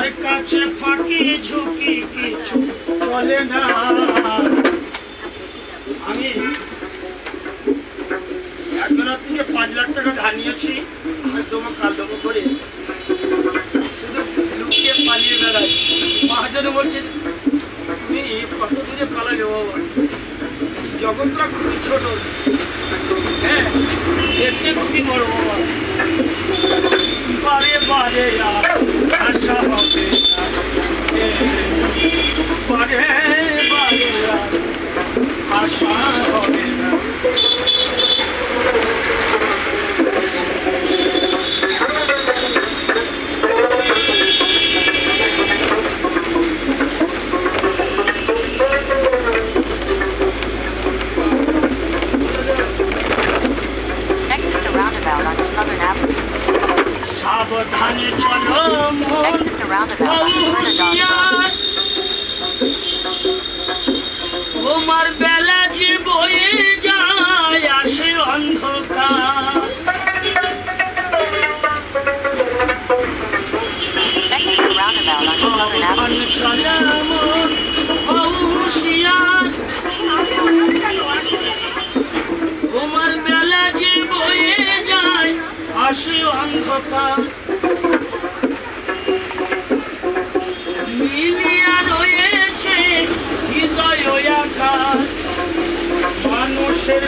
তার কাছে ফাঁকি ঝুঁকি কিছু চলে না। আমি একজনের থেকে 5 লাখ টাকা ধার নিয়েছি, আজ তোমার কাল দেবো করে শুধু লুকিয়ে পালিয়ে বেড়াই। মহাজন বলছে তুমি কত দূরে পালালে বাবা, জগৎটা খুবই ছোট, হ্যাঁ দেখতে খুবই বড় বাবা। বারে বারে আশা হবে বারে বারে আশা হবে না। সাবধানে চলো তোমার বেলা যে বয়ে যায় আসে অন্ধকার। তোমার বেলা যে বয়ে যায় আসে অন্ধকার। মিলিয়া রয়েছে হৃদয় আকার, মানুষের